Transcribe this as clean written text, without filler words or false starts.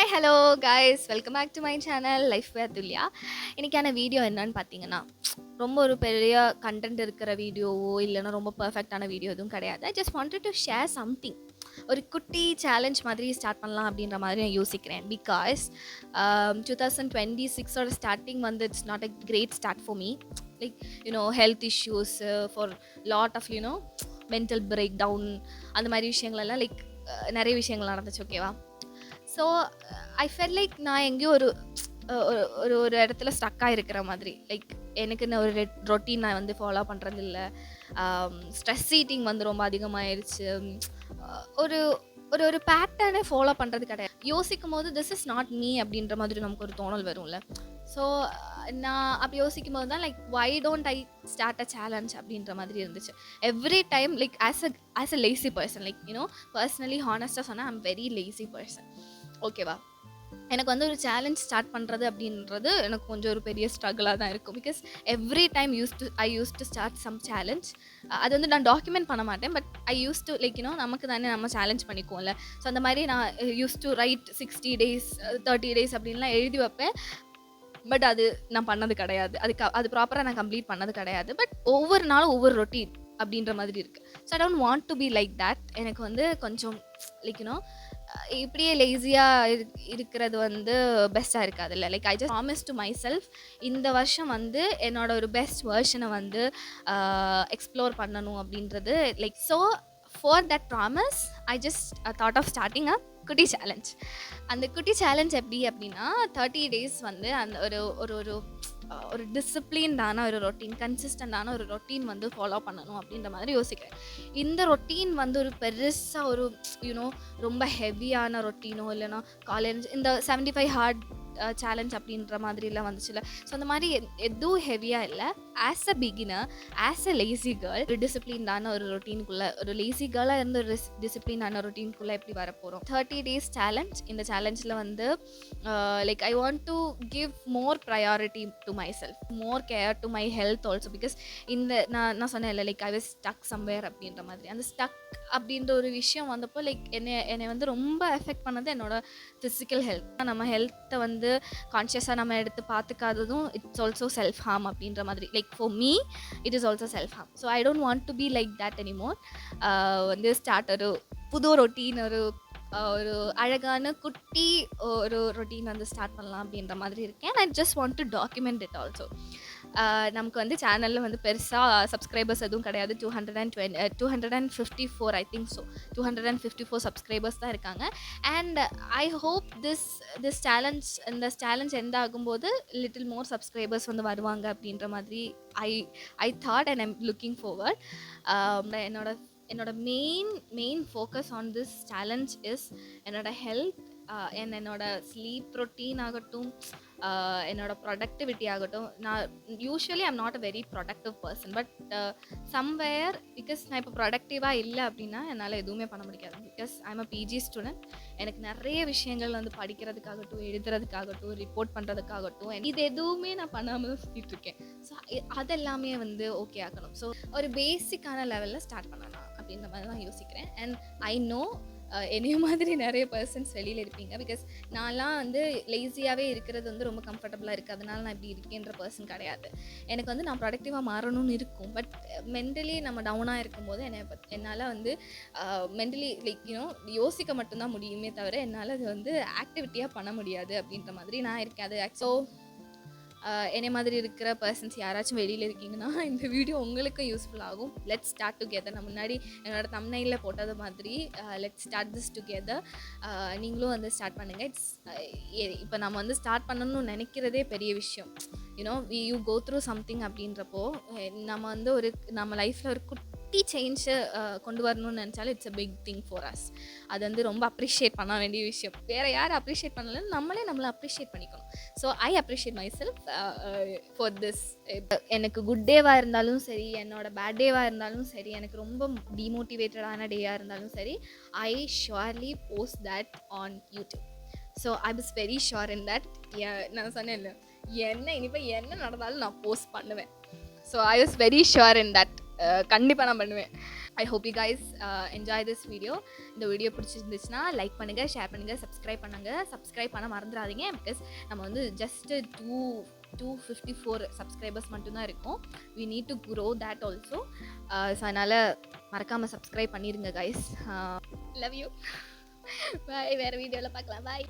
Hi hello guys, welcome back to my channel life where துல்லியா. இன்றைக்கான video என்னன்னு பார்த்தீங்கன்னா, ரொம்ப ஒரு பெரிய கண்டென்ட் இருக்கிற வீடியோவோ இல்லைன்னா ரொம்ப பர்ஃபெக்டான வீடியோ எதுவும் கிடையாது. I just wanted to share something. ஒரு குட்டி சேலஞ்ச் மாதிரி ஸ்டார்ட் பண்ணலாம் அப்படின்ற மாதிரி நான் யோசிக்கிறேன். பிகாஸ் 2026ஓட ஸ்டார்டிங் வந்து it's not a great start for me. Like health issues for lot of mental break down, அந்த மாதிரி விஷயங்களெல்லாம் நிறைய விஷயங்கள் நடந்துச்சு. ஓகேவா? ஸோ ஐ ஃபெல் லைக் நான் எங்கேயோ ஒரு ஒரு ஒரு இடத்துல ஸ்டக்காக இருக்கிற மாதிரி. எனக்குன்னு ஒரு ரொட்டீன் நான் வந்து ஃபாலோ பண்ணுறது இல்லை. ஸ்ட்ரெஸ் ஈட்டிங் வந்து ரொம்ப அதிகமாகிடுச்சு. ஒரு ஒரு ஒரு பேட்டர்னை ஃபாலோ பண்ணுறது கிடையாது. யோசிக்கும் போது திஸ் இஸ் நாட் மீ அப்படின்ற மாதிரி நமக்கு ஒரு தோணல் வரும்ல. ஸோ நான் அப்படி யோசிக்கும் போது தான் why don't I start a challenge அப்படின்ற மாதிரி இருந்துச்சு. Every time as a lazy person, personally ஹானஸ்ட்டாக சொன்னால் ஐம் வெரி லேசி பர்சன். ஓகேவா? எனக்கு வந்து ஒரு சேலஞ்ச் ஸ்டார்ட் பண்ணுறது அப்படின்றது எனக்கு கொஞ்சம் ஒரு பெரிய ஸ்ட்ரகிளாக தான் இருக்கும். Because every time I use to start some challenge. அது வந்து நான் டாக்குமெண்ட் பண்ண மாட்டேன். பட் ஐ யூஸ் டு நமக்கு தானே நம்ம சேலஞ்ச் பண்ணிக்குவோம்ல. ஸோ அந்த மாதிரி நான் use to right 60 days 30 days அப்படின்லாம் எழுதி வைப்பேன். பட் அது நான் பண்ணது கிடையாது. அது ப்ராப்பராக நான் கம்ப்ளீட் பண்ணது கிடையாது. பட் ஒவ்வொரு நாளும் ஒவ்வொரு ரொட்டீன் அப்படின்ற மாதிரி இருக்குது. So I don't want to be like that. எனக்கு வந்து கொஞ்சம் இப்படியே லேசியாக இருக்கிறது வந்து பெஸ்ட்டாக இருக்காதுல்ல. I just promise to my self, இந்த வருஷம் வந்து என்னோட ஒரு பெஸ்ட் வெர்ஷனை வந்து எக்ஸ்ப்ளோர் பண்ணணும் அப்படின்றது. So for that promise I just thought of starting a குட்டி சேலஞ்ச். அந்த குட்டி சேலஞ்ச் எப்படி அப்படின்னா, 30 days வந்து அந்த ஒரு ஒரு ஒரு ஒரு டிசிப்ளின்டான ஒரு ரொட்டீன், கன்சிஸ்டண்டான ஒரு ரொட்டீன் வந்து ஃபாலோ பண்ணணும் அப்படின்ற மாதிரி யோசிக்கிறேன். இந்த ரொட்டீன் வந்து ஒரு பெருசாக ஒரு ரொம்ப ஹெவியான ரொட்டீனோ இல்லைனா காலேஜ் இந்த 75 ஹார்ட் சேலஞ்ச் அப்படின்ற மாதிரிலாம் வந்துச்சுல. ஸோ அந்த மாதிரி எதுவும் ஹெவியாக இல்லை. As a beginner, as a lazy girl, ஒரு டிசிப்ளின்டான ஒரு ரொட்டீனுக்குள்ளே, ஒரு லேசி கேர்ளாக இருந்து ஒரு டிசிப்ளினான ரொட்டீனுக்குள்ளே எப்படி வரப்போகிறோம். 30 days சேலஞ்ச். இந்த சேலஞ்சில் வந்து I want to give more priority to my self, more care to my health also. Because இந்த நான் சொன்னேன் இல்லை, ஐ வாஸ் ஸ்டக் சம்வேர் அப்படின்ற மாதிரி. அந்த ஸ்டக் அப்படின்ற ஒரு விஷயம் வந்தப்போ என்னை வந்து ரொம்ப எஃபெக்ட் பண்ணது என்னோட ஃபிசிக்கல் ஹெல்த். நம்ம ஹெல்த்தை வந்து கான்ஷியஸாக நம்ம எடுத்து பார்த்துக்காததும் இட்ஸ் ஆல்சோ செல்ஃப் ஹார்ம் அப்படின்ற மாதிரி. For me it is also self harm. So I don't want to be like that anymore. வந்து ஸ்டார்ட் ஒரு புது ரொட்டீன், ஒரு அழகான குட்டி ஒரு ரொட்டீன் வந்து ஸ்டார்ட் பண்ணலாம் அப்படின்ற மாதிரி இருக்கேன். I just want to document it also. நமக்கு வந்து சேனலில் வந்து பெருசாக சப்ஸ்கிரைபர்ஸ் எதுவும் கிடையாது. 254 ஐ திங்க். ஸோ 254 சப்ஸ்கிரைபர்ஸ் தான் இருக்காங்க. And I hope this challenge end ஆகும்போது லிட்டில் மோர் சப்ஸ்கிரைபர்ஸ் வந்து வருவாங்க அப்படின்ற மாதிரி I thought and I'm looking forward. என்னோட main focus on this challenge is என்னோட ஹெல்த், என்னோட ஸ்லீப் ரொட்டீன் ஆகட்டும், என்னோட ப்ரொடக்டிவிட்டி ஆகட்டும். நான் usually I'm not a very productive person. But somewhere because நான் இப்போ ப்ரொடக்டிவாக இல்லை அப்படின்னா என்னால் எதுவுமே பண்ண முடியாது. Because I'm a PG student. எனக்கு நிறைய விஷயங்கள் வந்து படிக்கிறதுக்காகட்டும், எழுதுறதுக்காகட்டும், ரிப்போர்ட் பண்ணுறதுக்காகட்டும், இது எதுவுமே நான் பண்ணாமல் சுற்றிட்டு இருக்கேன். ஸோ அதெல்லாமே வந்து ஓகே ஆகணும். ஸோ ஒரு பேசிக்கான லெவலில் ஸ்டார்ட் பண்ணலாம் அப்படின்ற மாதிரி தான் யோசிக்கிறேன். அண்ட் ஐ நோ என்னைய மாதிரி நிறைய பர்சன்ஸ் வெளியில் இருப்பீங்க. பிகாஸ் நான்லாம் வந்து லேசியாகவே இருக்கிறது வந்து ரொம்ப கம்ஃபர்டபுளாக இருக்குது. அதனால நான் இப்படி இருக்கேன்ற பர்சன் கிடையாது. எனக்கு வந்து நான் ப்ரொடக்டிவாக மாறணும்னு இருக்கும். பட் மென்டலி நம்ம டவுனாக இருக்கும்போது என்னால் வந்து மென்டலி யோசிக்க மட்டும்தான் முடியுமே தவிர என்னால் அது வந்து ஆக்டிவிட்டியாக பண்ண முடியாது அப்படின்ற மாதிரி நான் இருக்கேன். அது என்னை மாதிரி இருக்கிற பர்சன்ஸ் யாராச்சும் வெளியில் இருக்கீங்கன்னா இந்த வீடியோ உங்களுக்கு யூஸ்ஃபுல் ஆகும். Let's start together. நான் முன்னாடி என்னோட தம்ப்நெயிலில் போட்டது மாதிரி லெட்ஸ் ஸ்டார்ட் திஸ் டுகெதர். நீங்களும் வந்து ஸ்டார்ட் பண்ணுங்கள். இப்போ நம்ம வந்து ஸ்டார்ட் பண்ணணும்னு நினைக்கிறதே பெரிய விஷயம். யூ கோ த்ரூ சம்திங் அப்படின்றப்போ நம்ம வந்து நம்ம லைஃப்பில் ஒரு குட்டி சேஞ்சை கொண்டு வரணும்னு நினச்சாலும் it's a big thing for us. அது வந்து ரொம்ப அப்ரிஷியேட் பண்ண வேண்டிய விஷயம். வேறு யார் அப்ரிஷியேட் பண்ணலன்னு நம்மளை அப்ரிஷியேட் பண்ணிக்கணும். So I appreciate my self for this. எனக்கு குட் டேவாக இருந்தாலும் சரி, என்னோட பேட் டேவாக இருந்தாலும் சரி, எனக்கு ரொம்ப டிமோட்டிவேட்டடான டேயாக இருந்தாலும் சரி, I surely post that on YouTube. So I was very sure in that. நான் சொன்னேன் இல்லை, இனிமேல் என்ன நடந்தாலும் நான் போஸ்ட் பண்ணுவேன். So I was very sure in that. கண்டிப்பாக நான் பண்ணுவேன். I hope you guys enjoy this video. இந்த வீடியோ பிடிச்சிருந்துச்சுன்னா லைக் பண்ணுங்கள், ஷேர் பண்ணுங்கள், சப்ஸ்கிரைப் பண்ண மறந்துடாதீங்க. பிகாஸ் நம்ம வந்து ஜஸ்ட்டு 254 சப்ஸ்கிரைபர்ஸ் மட்டும்தான் இருக்கும். We need to grow that also. So அதனால் மறக்காமல் சப்ஸ்கிரைப் பண்ணிடுங்க கைஸ். Love you. பாய். வேறு வீடியோவில் பார்க்கலாம். பாய்.